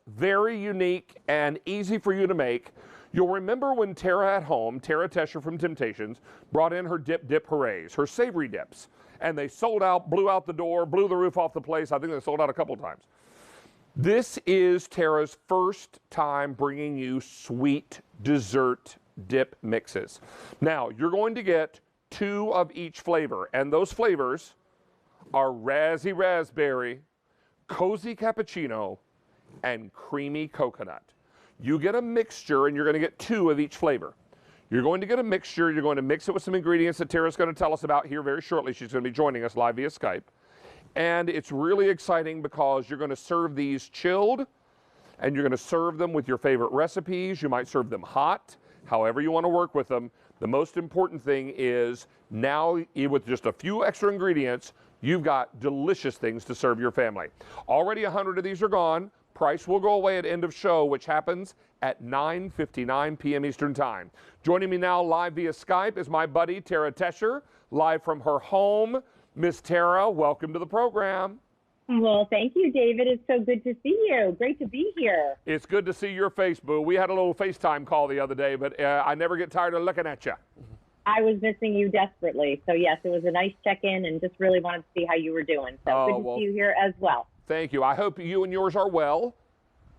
very unique and easy for you to make. You'll remember when Tara at home, Tara Tesher from Temp-Tations, brought in her Dip Hoorays, her savory dips. And they sold out, blew out the door, blew the roof off the place. I think they sold out a couple of times. This is Tara's first time bringing you sweet dessert dip mixes. Now, you're going to get 2 of each flavor, and those flavors are Razzy Raspberry, Cozy Cappuccino, and Creamy Coconut. You get a mixture, and you're going to get 2 of each flavor. You're going to get a mixture. You're going to mix it with some ingredients that Tara's going to tell us about here very shortly. She's going to be joining us live via Skype. And it's really exciting because you're going to serve these chilled, and you're going to serve them with your favorite recipes. You might serve them hot, however you want to work with them. The most important thing is now, with just a few extra ingredients, you've got delicious things to serve your family. Already 100 of these are gone. Price will go away at end of show, which happens at 9:59 p.m. Eastern Time. Joining me now live via Skype is my buddy Tara Tesher, live from her home. Miss Tara, welcome to the program. Well, thank you, David. It's so good to see you. Great to be here. It's good to see your face, boo. We had a little FaceTime call the other day, but I never get tired of looking at you. I was missing you desperately. So, yes, it was a nice check-in and just really wanted to see how you were doing. So good to see you here as well. Thank you. I hope you and yours are well.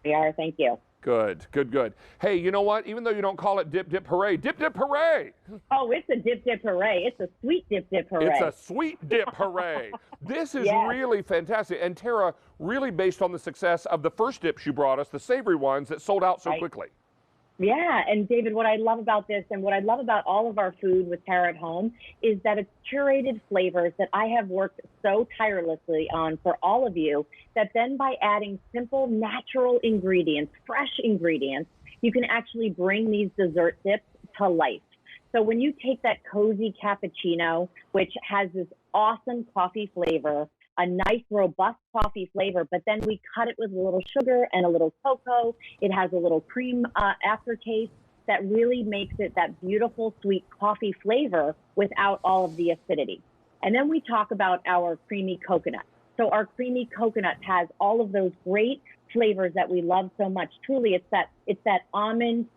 We are. Thank you. Good, good, good. Hey, you know what? Even though you don't call it Dip Hooray, Dip Hooray! Oh, it's a Dip Hooray. It's a sweet Dip Hooray. It's a sweet Dip Hooray. This is really fantastic. And Tara, really based on the success of the first dips you brought us, the savory ones that sold out so quickly. Yeah, and David, what I love about this and what I love about all of our food with Tara at Home is that it's curated flavors that I have worked so tirelessly on for all of you, that then by adding simple, natural ingredients, fresh ingredients, you can actually bring these dessert dips to life. So when you take that Cozy Cappuccino, which has this awesome coffee flavor, a nice, robust coffee flavor, but then we cut it with a little sugar and a little cocoa. It has a little cream aftertaste that really makes it that beautiful, sweet coffee flavor without all of the acidity. And then we talk about our creamy coconut. So our creamy coconut has all of those great flavors that we love so much. Truly, it's that almond,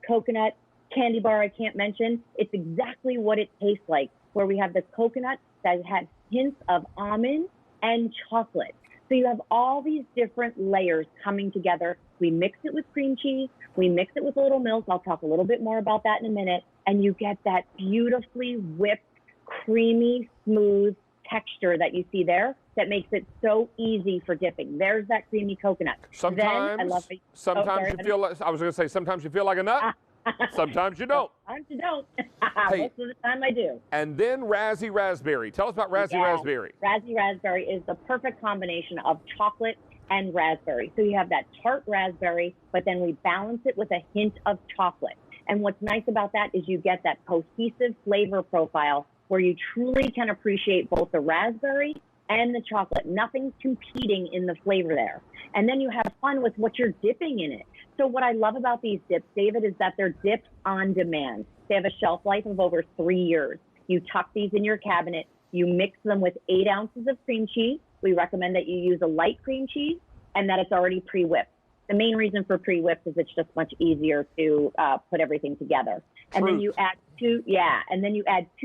coconut candy bar I can't mention. It's exactly what it tastes like, where we have the coconut that has hints of almond and chocolate. So you have all these different layers coming together. We mix it with cream cheese. We mix it with a little milk. I'll talk a little bit more about that in a minute. And you get that beautifully whipped, creamy, smooth texture that you see there that makes it so easy for dipping. There's that creamy coconut. Sometimes you feel like, I was going to say, sometimes you feel like a nut. Sometimes you don't. Sometimes you don't. Hey, most of the time I do. And then Razzy Raspberry. Tell us about Razzy Raspberry. Razzy Raspberry is the perfect combination of chocolate and raspberry. So you have that tart raspberry, but then we balance it with a hint of chocolate. And what's nice about that is you get that cohesive flavor profile where you truly can appreciate both the raspberry and the chocolate. Nothing's competing in the flavor there. And then you have fun with what you're dipping in it. So what I love about these dips, David, is that they're dips on demand. They have a shelf life of over 3 years. You tuck these in your cabinet. You mix them with 8 ounces of cream cheese. We recommend that you use a light cream cheese and that it's already pre-whipped. The main reason for pre-whipped is it's just much easier to put everything together. And then you add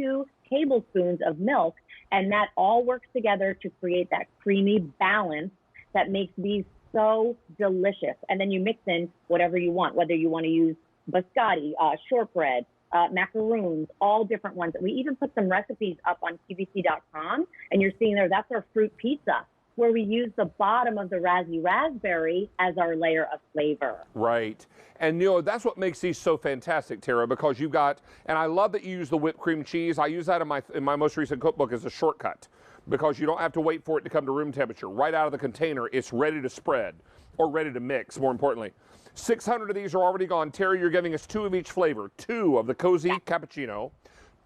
2 tablespoons of milk, and that all works together to create that creamy balance that makes these so delicious. And then you mix in whatever you want, whether you want to use biscotti, shortbread, macaroons, all different ones. We even put some recipes up on QVC.com, and you're seeing there, that's our fruit pizza, where we use the bottom of the Razzy Raspberry as our layer of flavor. Right. And, that's what makes these so fantastic, Tara, because you've got, and I love that you use the whipped cream cheese. I use that in my most recent cookbook as a shortcut, because you don't have to wait for it to come to room temperature. Right out of the container, it's ready to spread, or ready to mix, more importantly. 600 of these are already gone. Tara, you're giving us 2 of each flavor, 2 of the Cozy Cappuccino,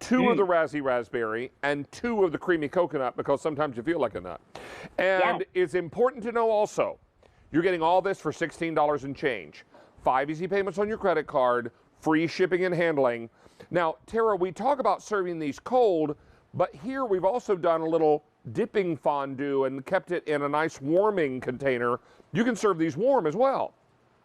2 of the Razzy Raspberry, and 2 of the Creamy Coconut, because sometimes you feel like a nut. And it's important to know also, you're getting all this for $16 and change. 5 easy payments on your credit card, free shipping and handling. Now, Tara, we talk about serving these cold, but here we've also done a little dipping fondue and kept it in a nice warming container, you can serve these warm as well.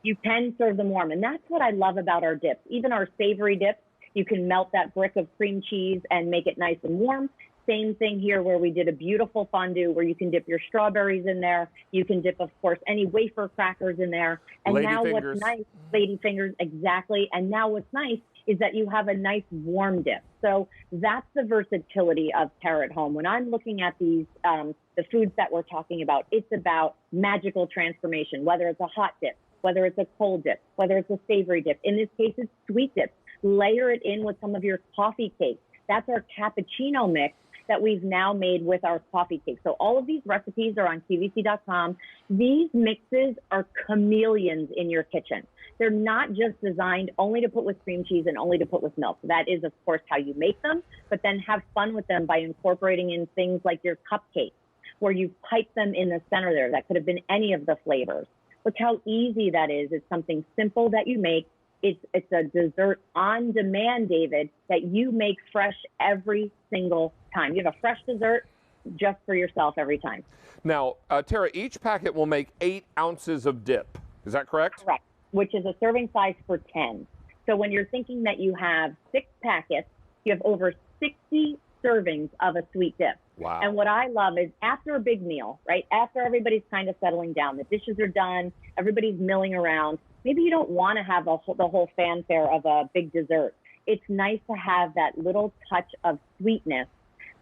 You can serve them warm, and that's what I love about our dips. Even our savory dips, you can melt that brick of cream cheese and make it nice and warm. Same thing here where we did a beautiful fondue where you can dip your strawberries in there. You can dip, of course, any wafer crackers in there. And Lady now fingers. what's nice, lady fingers, exactly. And now what's nice is that you have a nice warm dip. So that's the versatility of Terra at Home. When I'm looking at these, the foods that we're talking about, it's about magical transformation, whether it's a hot dip, whether it's a cold dip, whether it's a savory dip. In this case, it's sweet dip. Layer it in with some of your coffee cake. That's our cappuccino mix that we've now made with our coffee cake. So all of these recipes are on QVC.com. These mixes are chameleons in your kitchen. They're not just designed only to put with cream cheese and only to put with milk. That is, of course, how you make them, but then have fun with them by incorporating in things like your cupcakes, where you pipe them in the center there. That could have been any of the flavors. Look how easy that is. It's something simple that you make. It's a dessert on demand, David, that you make fresh every single time. You have a fresh dessert just for yourself every time. Now, Tara, each packet will make 8 ounces of dip. Is that correct? Correct, which is a serving size for 10. So when you're thinking that you have 6 packets, you have over 60 servings of a sweet dip. Wow. And what I love is after a big meal, right, after everybody's kind of settling down, the dishes are done, everybody's milling around, maybe you don't want to have the whole fanfare of a big dessert. It's nice to have that little touch of sweetness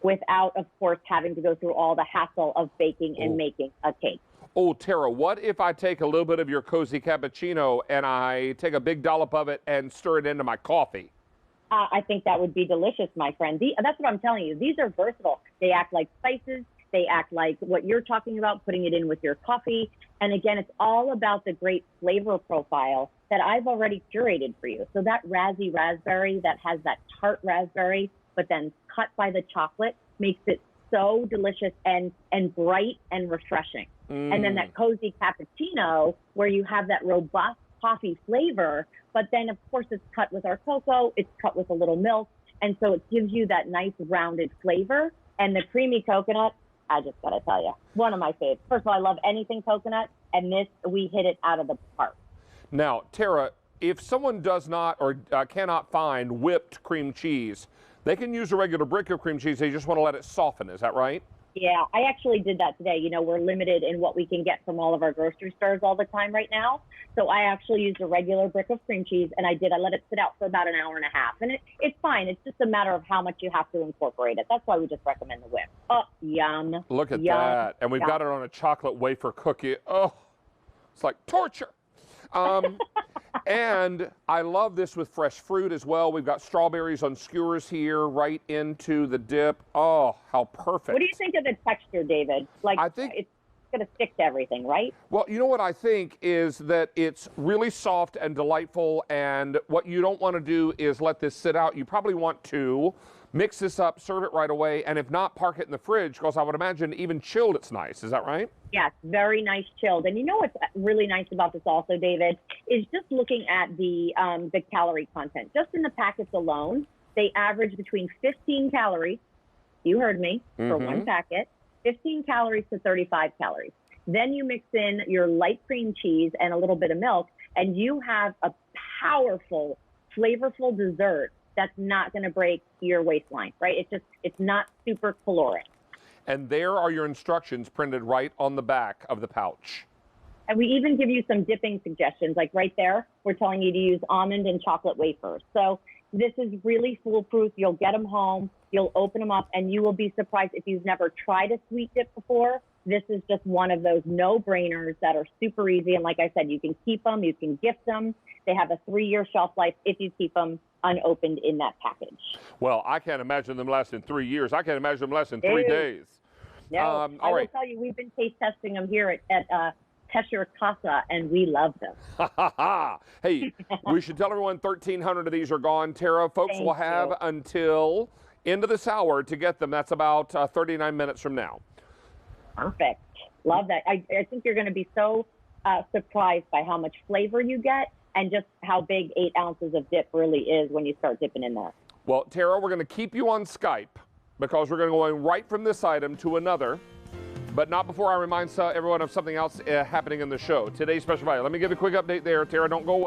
without, of course, having to go through all the hassle of baking and making a cake. Oh, Tara, what if I take a little bit of your cozy cappuccino and I take a big dollop of it and stir it into my coffee? I think that would be delicious, my friend. That's what I'm telling you. These are versatile. They act like spices. They act like what you're talking about, putting it in with your coffee. And again, it's all about the great flavor profile that I've already curated for you. So that Razzy Raspberry that has that tart raspberry, but then cut by the chocolate, makes it so delicious and bright and refreshing. And then that cozy cappuccino where you have that robust coffee flavor, but then of course it's cut with our cocoa, it's cut with a little milk. And so it gives you that nice rounded flavor. And the creamy coconut, I just gotta tell you, one of my favorites. First of all, I love anything coconut, and this, we hit it out of the park. Now, Tara, if someone does not or cannot find whipped cream cheese, they can use a regular brick of cream cheese. They just want to let it soften. Is that right? Yeah, I actually did that today. You know, we're limited in what we can get from all of our grocery stores all the time right now. So I actually used a regular brick of cream cheese, and I let it sit out for about an hour and a half. And it's fine. It's just a matter of how much you have to incorporate it. That's why we just recommend the whip. Oh, yum. Look at yum, that. And we've got it on a chocolate wafer cookie. Oh, it's like torture. And I love this with fresh fruit as well. We've got strawberries on skewers here right into the dip. Oh, how perfect. What do you think of the texture, David? Like, I think it's going to stick to everything, right? Well, you know what I think is that it's really soft and delightful, and what you don't want to do is let this sit out. You probably want to mix this up, serve it right away, and if not, park it in the fridge, because I would imagine even chilled it's nice. Is that right? Yes, very nice chilled. And you know what's really nice about this also, David, is just looking at the calorie content. Just in the packets alone, they average between 15 calories, you heard me, for one packet, 15 calories to 35 calories. Then you mix in your light cream cheese and a little bit of milk, and you have a powerful, flavorful dessert that's not going to break your waistline, right? It's not super caloric. And there are your instructions printed right on the back of the pouch. And we even give you some dipping suggestions, like right there, we're telling you to use almond and chocolate wafers. So this is really foolproof. You'll get them home, you'll open them up, and you will be surprised if you've never tried a sweet dip before. This is just one of those no-brainers that are super easy. And like I said, you can keep them, you can gift them. They have a 3-year shelf life if you keep them unopened in that package. Well, I can't imagine them lasting 3 years. I can't imagine them lasting 3 days. No, I will tell you, we've been taste testing them here at Tesher Casa, and we love them. Hey, we should tell everyone 1,300 of these are gone. Tara, folks will have until end of this hour to get them. That's about 39 minutes from now. Perfect. Love that. I think you're going to be so surprised by how much flavor you get and just how big 8 ounces of dip really is when you start dipping in there. Well, Tara, we're going to keep you on Skype. because we're going to go right from this item to another, but not before I remind everyone of something else happening in the show. Today's special value. Let me give a quick update there. Tara, don't go away.